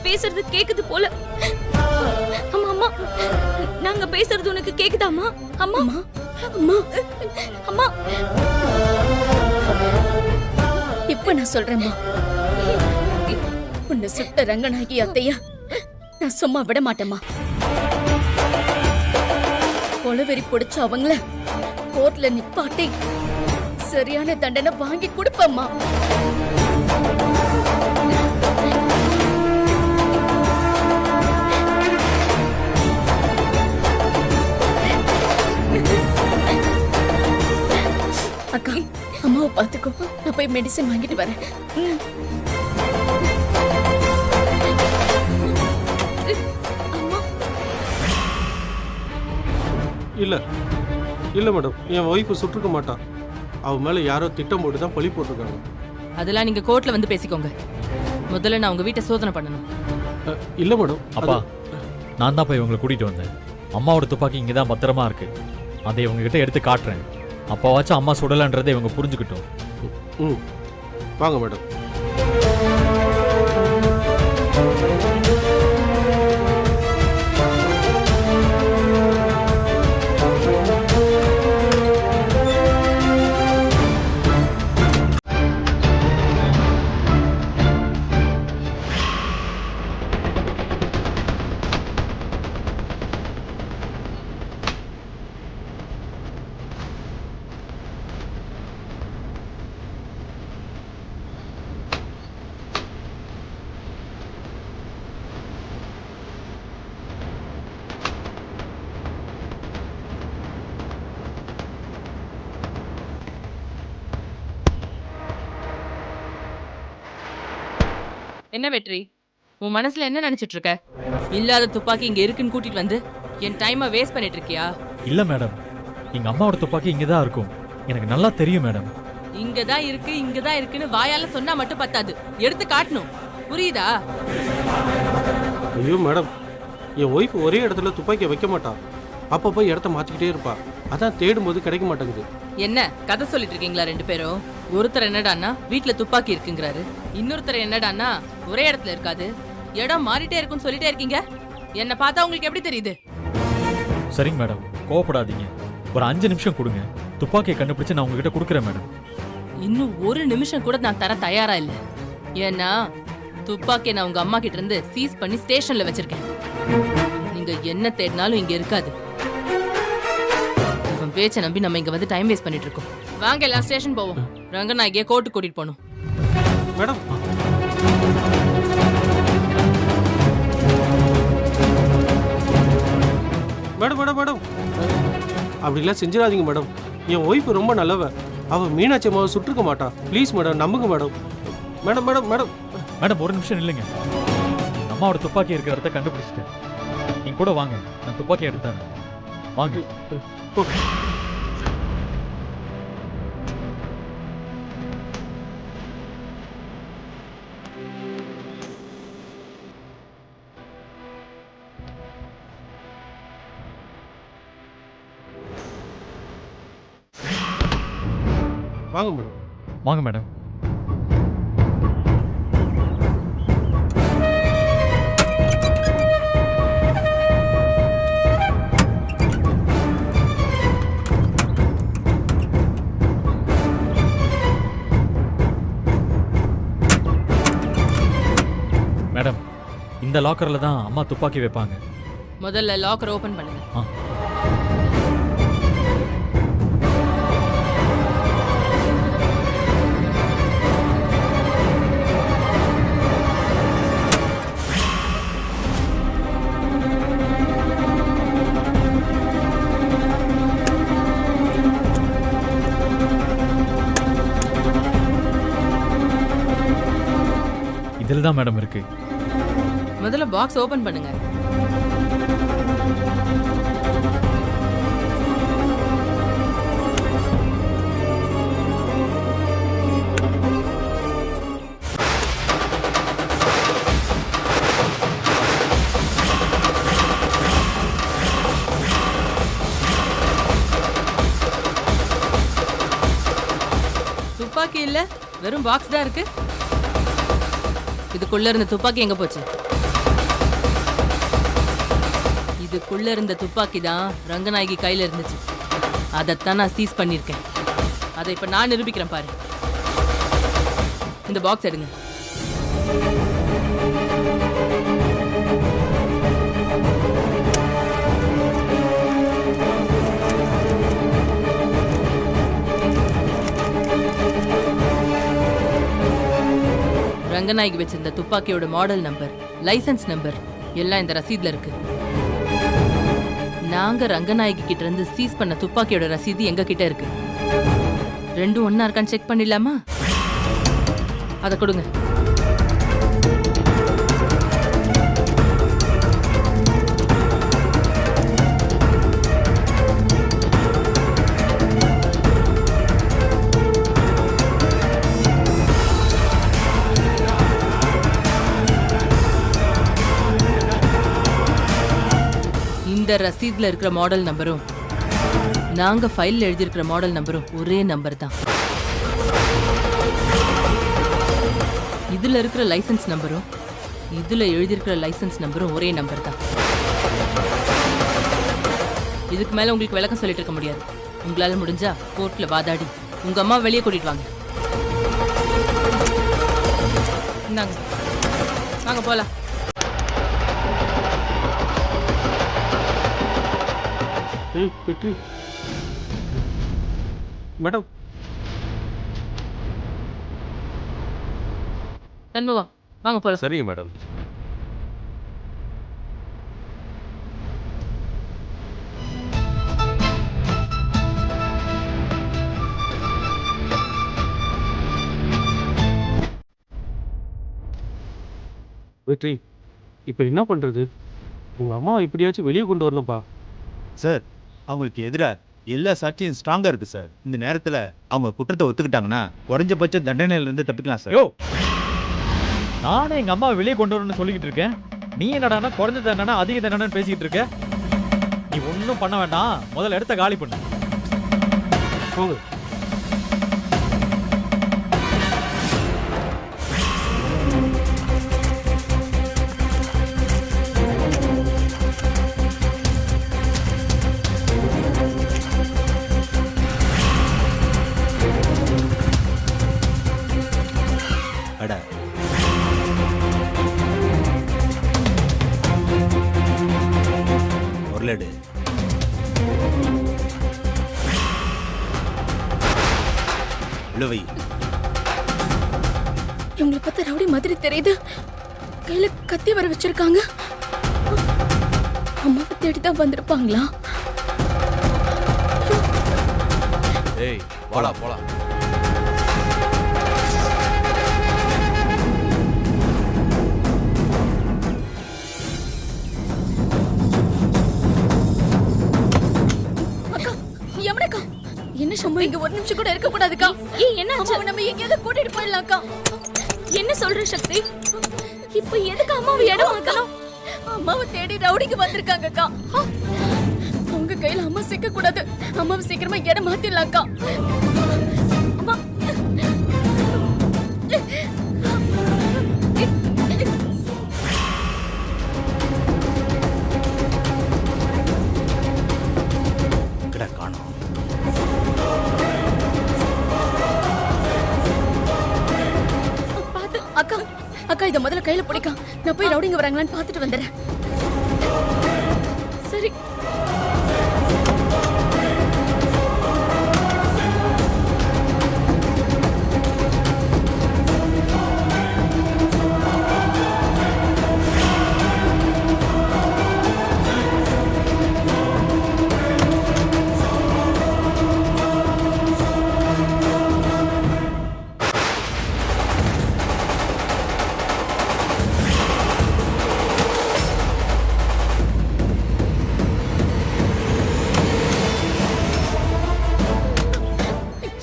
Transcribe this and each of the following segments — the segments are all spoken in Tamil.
பேசுறது கேக்குது போல. அம்மா அம்மா, நாங்க பேசுறது உனக்கு கேக்குதாமா? அம்மா அம்மா அம்மா, இப்ப நான் சொல்றேம்மா, உன்னை சுட்ட ரங்கநாயகி அத்தையா நான் சும்மா விட மாட்டேம்மா. கொலவெறி பிடிச்ச அவங்கள கோர்ட்ல நிப்பாட்டி சரியான தண்டனை வாங்கி கொடுப்பம்மா. அக்கா, அம்மாவை பாத்துக்கோ, நான் போய் மெடிசன் வாங்கிட்டு வரேன். இல்ல இல்ல மேடம், என் ஒய்ஃபு சுட்டிருக்க மாட்டா. அவ மேல யாரோ திட்டம் போட்டு தான் பழி போட்டிருக்காங்க. அதெல்லாம் நீங்க கோர்ட்ல வந்து பேசிக்கோங்க. முதல்ல நான் உங்க வீட்டை சோதனை பண்ணணும். இல்ல மேடம். அப்பா, நான் தான் போய் உங்களை கூட்டிட்டு வந்தேன். அம்மாவோட துப்பாக்கி இங்கே தான் பத்திரமா இருக்கு. அதை இவங்ககிட்ட எடுத்து காட்டுறேன். அப்பாவாச்சும் அம்மா சுடலன்றதை இவங்க புரிஞ்சுக்கிட்டோம். ம், வாங்க மேடம். என்ன வெற்றி, உன் மனசுல என்ன நினைச்சிட்டு இருக்க? இல்லாத துப்பாக்கி இங்க இருக்குன்னு கூட்டிட்டு வந்து என் டைமை வேஸ்ட் பண்ணிட்டு இருக்கியா? இல்ல மேடம், எங்க அம்மாவோட துப்பாக்கி இங்கே தான் இருக்கும். எனக்கு நல்லா தெரியும் மேடம். இங்கதான் இருக்கு இங்கதான் இருக்குன்னு வாயால சொன்னா மட்டும் பத்தாது, எடுத்து காட்டணும். புரியுதா? ஐயோ மேடம், என் ஒய்ஃப் ஒரே இடத்துல துப்பாக்கியை வைக்க மாட்டா. அப்பப்போ இடத்த மாற்றிக்கிட்டே இருப்பா. அதான் தேடும் போது கிடைக்க மாட்டேங்குது. என்ன கதை சொல்லிட்டு இருக்கீங்களா ரெண்டு பேரும்? ஒருத்தர் என்னடான்னா வீட்டுல துப்பாக்கி இருக்குங்கிறாரு, இன்னொருத்தர் என்னடான்னா ஒரே இடத்துல இருக்காது, இடம் மாறிட்டே இருக்குன்னு சொல்லிட்டே இருக்கீங்க. என்ன பார்த்தா உங்களுக்கு எப்படி தெரியுது? சரிங்க மேடம், கோவப்படாதீங்க. ஒரு 5 நிமிஷம் கொடுங்க, துப்பாக்கியை கண்டுபிடிச்சு நான் உங்ககிட்ட கொடுக்குறேன் மேடம். இன்னும் ஒரு நிமிஷம் கூட நான் தர தயாரா இல்ல. ஏன்னா துப்பாக்கியை நான் உங்க அம்மா கிட்ட இருந்து சீஸ் பண்ணி ஸ்டேஷன்ல வச்சிருக்கேன். நீங்க என்ன தேடினாலும் இங்க இருக்காது. இவன் பேச்சை நம்பி நம்ம இங்க வந்து டைம் வேஸ்ட் பண்ணிட்டு இருக்கோம். வாங்க எல்லாம் ஸ்டேஷன் போவோம். ரங்கநாயகியை கோர்ட்டு கூட்டிட்டு போகணும். மேடம், மேடம் மேடம் மேடம் அப்படிலாம் செஞ்சிடாதீங்க மேடம். என் ஒய்ஃப் ரொம்ப நல்லவ. அவ மீனாட்சி அம்மாவை சுட்டிருக்க மாட்டா. ப்ளீஸ் மேடம், நம்புங்க madam. Madam madam madam madam, ஒரு நிமிஷம் இல்லைங்க. அம்மாவோட துப்பாக்கி இருக்கிற இடத்த கண்டுபிடிச்சிட்டேன். நீங்க கூட வாங்க, நான் துப்பாக்கி எடுத்தேன். வாங்க. வாங்க மேடம். வாங்க மேடம். மேடம், இந்த லாக்கர்ல தான் அம்மா துப்பாக்கி வைப்பாங்க. முதல்ல லாக்கர் ஓபன் பண்ணுங்க. இதில் தான் மேடம் இருக்கு. முதல்ல பாக்ஸ் ஓபன் பண்ணுங்க. துப்பாக்கி இல்ல, வெறும் பாக்ஸ் தான் இருக்கு. இதுக்குள்ள இருந்த துப்பாக்கி எங்க போச்சு? இதுக்குள்ள இருந்த துப்பாக்கி தான் ரங்கநாயகி கையில இருந்துச்சு. அதைத்தான் நான் சீஸ் பண்ணிருக்கேன். அதை இப்ப நான் நிரூபிக்கிறேன் பாரு. இந்த பாக்ஸ் எடுங்க. ரங்கநாயகி வச்சிருந்த துப்பாக்கியோட மாடல் நம்பர், லைசென்ஸ் நம்பர் எல்லாம் இந்த ரசீதுல இருக்கு. நாங்க ரங்கநாயகி கிட்ட இருந்து சீஸ் பண்ண துப்பாக்கியோட ரசீது எங்க கிட்ட இருக்கு. ரெண்டும் ஒண்ணா இருக்கான்னு செக் பண்ணிடலாமா? அதை கொடுங்க. இந்த ரசீதுல இருக்கிற மாடல் நம்பரும் நாங்க ஃபைல்ல எழுதியிருக்கிற மாடல் நம்பரும் ஒரே நம்பர் தான். இதுல இருக்கிற லைசென்ஸ் நம்பரும் இதுல எழுதியிருக்கிற லைசென்ஸ் நம்பரும் ஒரே நம்பர் தான். இதுக்கு மேல உங்களுக்கு விளக்கம் சொல்லிட்டு இருக்க முடியாது. உங்களால முடிஞ்சா கோர்ட்ல வாதாடி உங்க அம்மா வெளியே கூட்டிட்டு வாங்க. இந்தாங்க, வாங்க போலாம். ஏய் வெற்றி மேடம். சண்முகம், வாங்க போலாம். சரிங்க மேடம். வெற்றி இப்போ என்ன பண்ணுறது? உங்கள் அம்மா இப்படியாச்சும் வெளியே கொண்டு வரணும்ப்பா. சார், அவங்களுக்கு எதிராக எல்லா சாட்சியும் ஸ்ட்ராங்காக இருக்குது சார். இந்த நேரத்தில் அவங்க குற்றத்தை ஒத்துக்கிட்டாங்கன்னா குறைஞ்சபட்ச தண்டனையிலேருந்து தப்பிக்கலாம் சார். யோ, நானே எங்க அம்மா வெளியே கொண்டு வரணும்னு சொல்லிக்கிட்டு இருக்கேன். நீ என்னடானா குறைஞ்ச தண்டனை அதிக தண்டனைன்னு பேசிக்கிட்டு இருக்க? நீ ஒன்றும் பண்ண வேண்டாம், முதல்ல இடத்த காலி பண்ணு. போங்க. அட, உருளடு. உழுவை. இவங்களை பார்த்தா ரவுடி மாதிரி தெரியுது. கையில கத்தி வர வச்சிருக்காங்க. அம்மாவை தேடி தான் வந்திருப்பாங்களா? ஏய் போலாம் போலாம். என்ன சம்பவம்? இங்க ஒரு நிமிஷம் கூட இருக்க கூடாதுக்கா. ஏய் என்னாச்சு? அம்மாவை நம்ம எங்கேயாவது கூட்டிட்டு போயிடலாம்க்கா. என்ன சொல்ற சக்தி? இப்போ எதுக்கு அம்மாவை இடம் வைக்கணும்? அம்மாவை தேடி ரவுடிக்கு வந்திருக்காங்கக்கா. அவங்க கையில அம்மா சிக்க கூடாது. அம்மாவை சீக்கிரமா இடம் மாத்திடலாம்க்கா. அம்மா, எங்கடா காணோம்? பாத்து அக்கா. அக்கா, இத முதல்ல கையில பிடிக்கா. நான் போய் ரவுடிங்க வராங்களான்னு பாத்துட்டு வந்துடுறேன். சரி.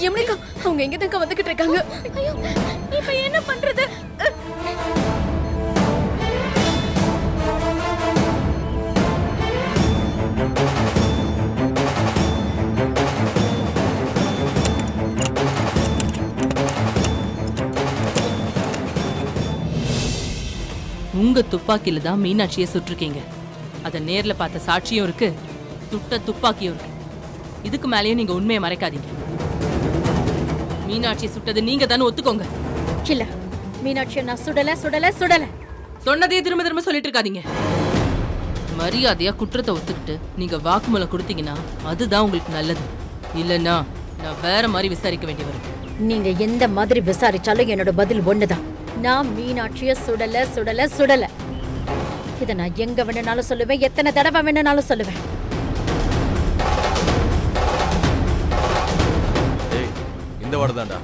யமுனிகா, அவங்க எங்க தான் வந்துகிட்டு இருக்காங்க. ஐயோ, இப்போ என்ன பண்றது? உங்க துப்பாக்கியில தான் மீனாட்சியை சுட்டிருக்கீங்க. அத நேர்ல பார்த்த சாட்சியும் இருக்கு, சுட்ட துப்பாக்கியும் இருக்கு. இதுக்கு மேலேயும் நீங்க உண்மையை மறைக்காதீங்க. மீனாட்சி சுட்டது நீங்க தானே ஒத்துக்கோங்க. இல்ல, மீனாட்சியை நான் சுடல. சொன்னதே திரும்ப திரும்ப சொல்லிட்டு இருக்காதீங்க. மரியாதையா குற்றத்தை ஒத்துக்கிட்டு நீங்க வாக்குமூலம் கொடுத்தீங்கன்னா அதுதான் உங்களுக்கு நல்லது. இல்லைன்னா நான் வேற மாதிரி விசாரிக்க வேண்டி வரும். நீங்க எந்த மாதிரி விசாரிச்சாலும் என்னோட பதில் ஒண்ணுதான். நான் மீனாட்சிய சுடல. இத நான் எங்க வேணும்னாலும் சொல்லுவேன், எத்தனை தடவை வேணும்னாலும் சொல்லுவேன். ஏய் இந்த வார்டு தான்டா.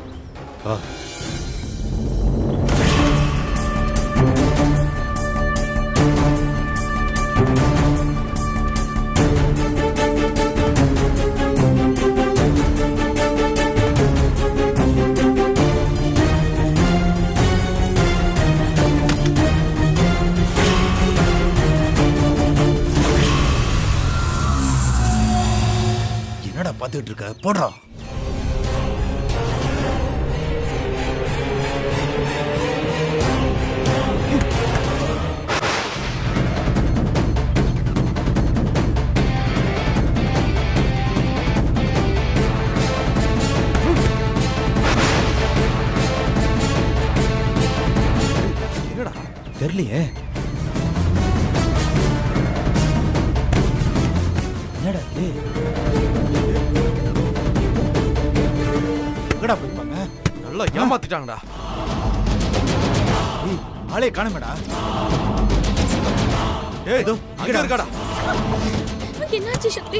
என்னடா பார்த்துட்டு இருக்க? போடுறா. என்னடா தெரியலையே. என்னடா இது? எங்கடா போயிருப்பாங்க? நல்லா ஏமாத்திட்டாங்கடா. ஏய், ஆளே காணுமேடா. ஏய் இதோ, அங்க இருக்காடா. என்னாச்சு சக்தி?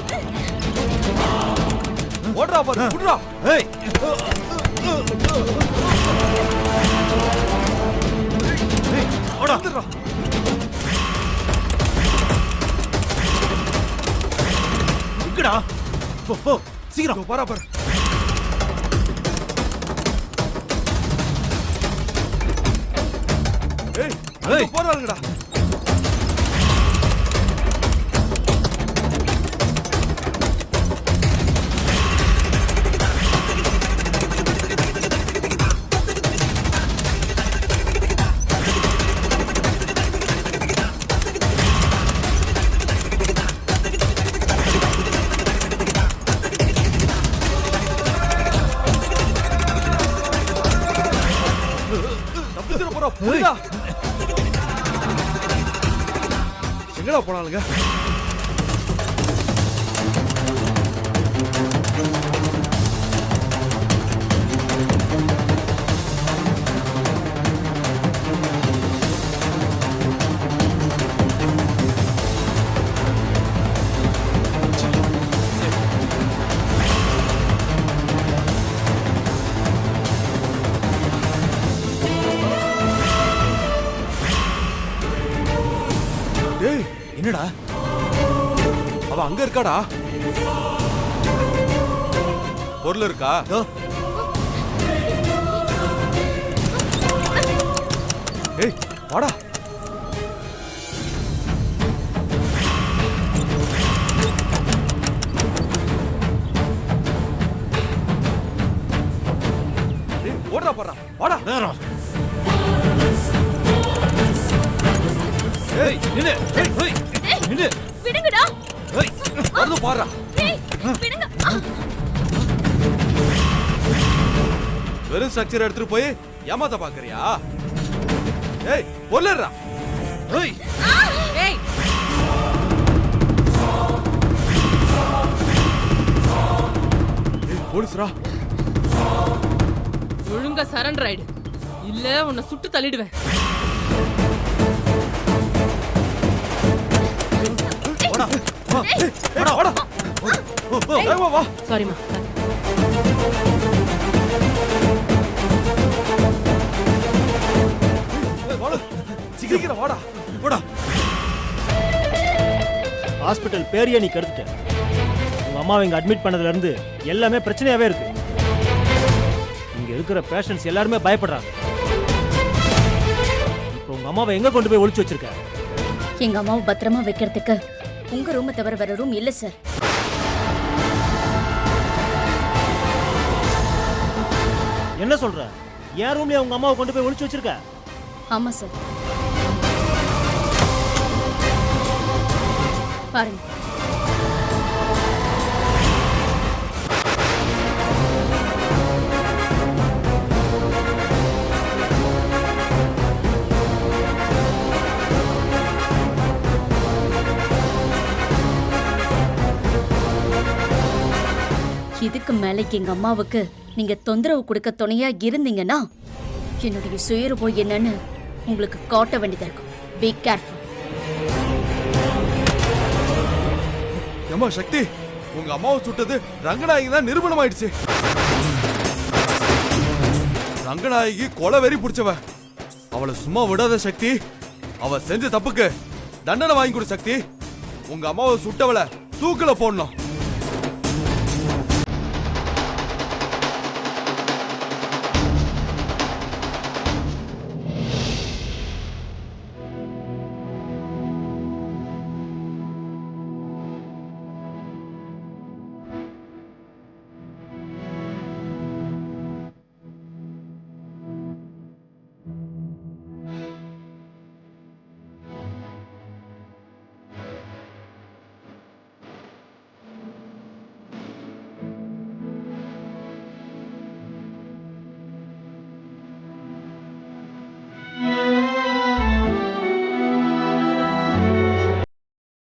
ஓடுறா பாரு, குடுறா. ஏய், ஓடா. வந்துடுறா. எங்கடா? போ போ சீக்கிரம். இதோ பாரா பாரு. ஏய் ஏய். போறாங்கடா. தப்பிச்சிர போறா. போடா. எங்கடா போனாலுங்க? டேய் என்னடா? அவ அங்க இருக்காடா. பொருள் இருக்கா? இதோ, ஏய் வாடா. ஏய் ஓடுறா பாறா. வாடா. நேரம். ஏய் நின்னு. ஏய் ஏய், நில்லு. விடுங்கடா. ஏய், வந்து பாறா. ஏய், விடுங்க. வெறும் ஸ்ட்ரக்சர் எடுத்துட்டு போய் ஏமாத்த பாக்குறியா? ஏய் பொருள்றா. ஏய், ஏய் ஏய் போலீஸ்ரா. ஒழுங்கா சரண்டர் ஆயிடு, இல்ல உன்னை சுட்டு தள்ளிடுவேன். போடா. வா. ஏய் வாடா. போ போ. ஏய் வா வா. சாரிம்மா. ஏய் வாடா. சீக்கிரம் வாடா. போடா. ஹாஸ்பிட்டல் பேரையே நீ கெடுத்துட்ட. உங்க அம்மாவை இங்க அட்மிட் பண்ணதுல இருந்து எல்லாமே பிரச்சனையாவே இருக்கு. இங்க இருக்கிற பேஷண்ட்ஸ் எல்லாருமே பயப்படுறாங்க. இப்போ உங்க அம்மாவை எங்க கொண்டு போய் ஒளிச்சு வச்சிருக்க? எங்க அம்மாவை பத்திரமா வைக்கிறதுக்கு உங்க ரூமை தவிர வேற ரூம் இல்ல சார். என்ன சொல்ற? என் ரூம்லயே உங்க அம்மாவை கொண்டு போய் ஒளிச்சு வச்சிருக்க? ஆமா சார். பாருங்க. இதுக்கு மேலைக்கு எங்க அம்மாவுக்கு நீங்க தொந்தரவு கொடுக்க துணையா இருந்தீங்கன்னா என்னுடைய சுயரூபம் என்னன்னு உங்களுக்கு காட்ட வேண்டியதா இருக்கும். Be careful. ஏம்மா சக்தி, உங்க அம்மாவை சுட்டது ரங்கநாயகி தான் நிரூபணம் ஆயிடுச்சு. ரங்கநாயகி கொலை வெறி பிடிச்சவ. அவளை சும்மா விடாத சக்தி. அவ செஞ்ச தப்புக்கு தண்டனை வாங்கி கொடு சக்தி. உங்க அம்மாவை சுட்டவளை தூக்கில போடணும்.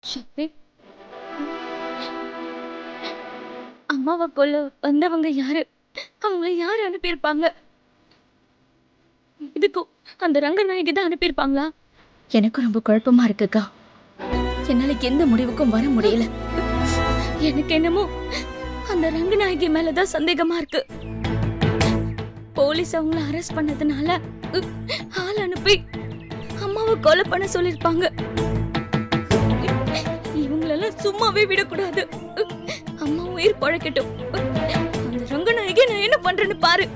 சக்தி, அம்மாவை கொல்ல வந்தவங்க யாரு? அவங்கள யாரு அனுப்பியிருப்பாங்க? இதுக்கும் அந்த ரங்கநாயகி தான் அனுப்பியிருப்பாங்களா? எனக்கு ரொம்ப குழப்பமா இருக்குக்கா. என்னால எந்த முடிவுக்கும் வர முடியல. எனக்கு என்னமோ அந்த ரங்கநாயகி மேலதான் சந்தேகமா இருக்கு. போலீஸ் அவங்கள அரெஸ்ட் பண்ணதுனால ஆள் அனுப்பி அம்மாவை கொலை பண்ண சொல்லிருப்பாங்க. இவங்களெல்லாம் சும்மாவே விடக்கூடாது. அம்மா உயிர் பழக்கட்டும். அந்த ரங்கநாயகி நான் என்ன பண்றேன்னு பாரு.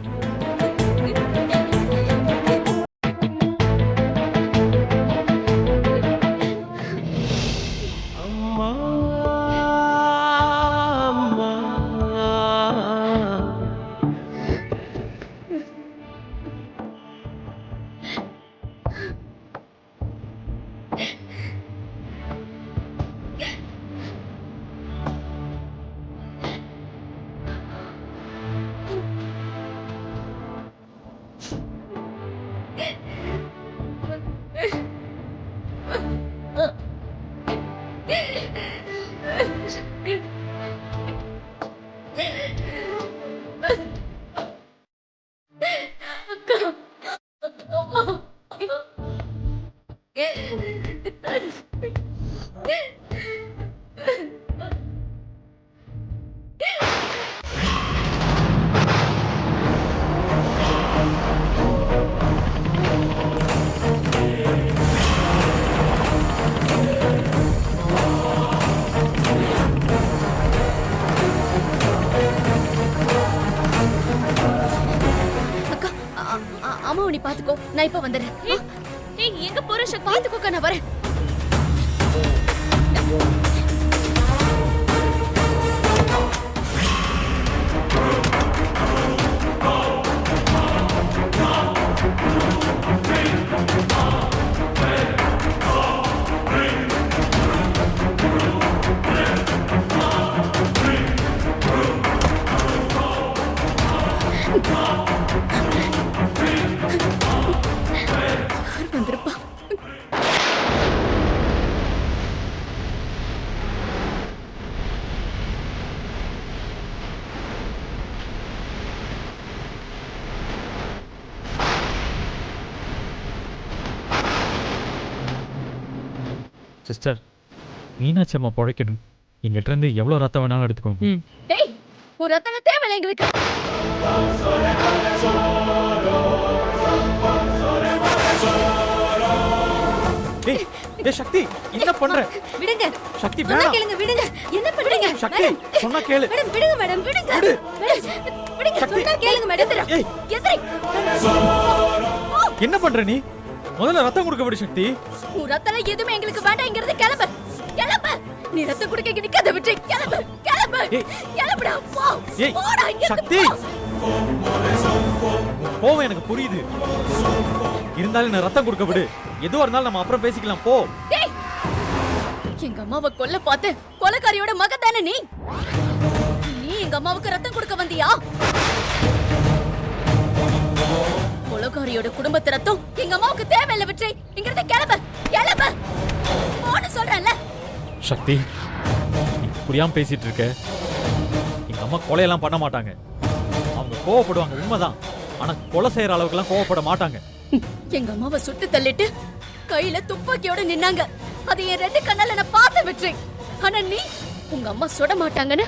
அம்மாவை நீ பாத்துக்கோ, நான் இப்ப வந்துடுறேன். எங்க போற சக்தி? பாத்துக்கோக்கா, நான் வரேன். வந்திருப்பா. சிஸ்டர், மீனாட்சி அம்மா பிழைக்கணும். எங்கிட்ட இருந்து எவ்வளோ ரத்தம் வேணாலும் எடுத்துக்கோங்க. டேய், ஒரு ரத்தன தேவையில்லை எங்களுக்கு. டேய் சக்தி, என்ன பண்ற? விடுங்க. சக்தி சொன்னா வேணாம். கேளுங்க, விடுங்க. என்ன பண்றீங்க? சக்தி, சொன்னா கேளு. மேடம், விடுங்க மேடம், விடுங்க. விடுங்க, சக்தி. சொன்னா கேளுங்க மேடம். ஏய். எந்திரி. என்ன பண்ற நீ? முதல்ல ரத்தம் கொடுக்க விடு சக்தி. உன் ரத்தம் எதுவுமே எங்களுக்கு வேண்டாம். இங்க இருந்து கிளம்பு. கிளம்பு. நீ ரத்தம் குடிக்க இங்க நிக்காத, விட்டு கிளம்பு. கிளம்பு. ஏய். கிளம்புடா, போ. ஏய், போடா, இங்க சக்தி. போவேன், எனக்கு புரியுது. இருந்தாலும் நான் ரத்தம் கொடுக்க விடு. எதுவா இருந்தாலும் நம்ம அப்புறம் பேசிக்கலாம். போ. டேய், எங்க அம்மாவை கொல்ல பார்த்து கொலைக்காரியோட மகன் தானே நீ நீ எங்க அம்மாவுக்கு ரத்தம் கொடுக்க வந்தியா? கொலைக்காரியோட குடும்பத்து ரத்தம் எங்க அம்மாவுக்கு தேவையில்லை. விட்டு இங்க இருந்து கிளம்பு கிளம்பு போன்னு சொல்றேன்ல. சக்தி, நீ புரியாம பேசிட்டு இருக்க. எங்க அம்மா கொலையெல்லாம் பண்ண மாட்டாங்க. அவங்க கோவப்படுவாங்க உண்மைதான். ஆனா கொலை செய்யற அளவுக்குலாம் கோவப்பட மாட்டாங்க. எங்க அம்மாவை சுட்டு தள்ளிட்டு கையில துப்பாக்கியோட நின்னாங்க. அது என் 2 கண்ணால நான் பார்த்து விட்டேன். ஆனா நீ உங்க அம்மா சுட மாட்டாங்கன்னு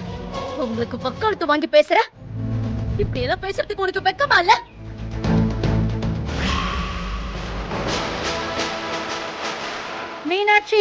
உங்களுக்கு வக்காலத்து வாங்கி பேசுற. இப்படி எல்லாம் பேசுறதுக்கு உனக்கு வெக்கமா இல்ல? மீனாட்சி,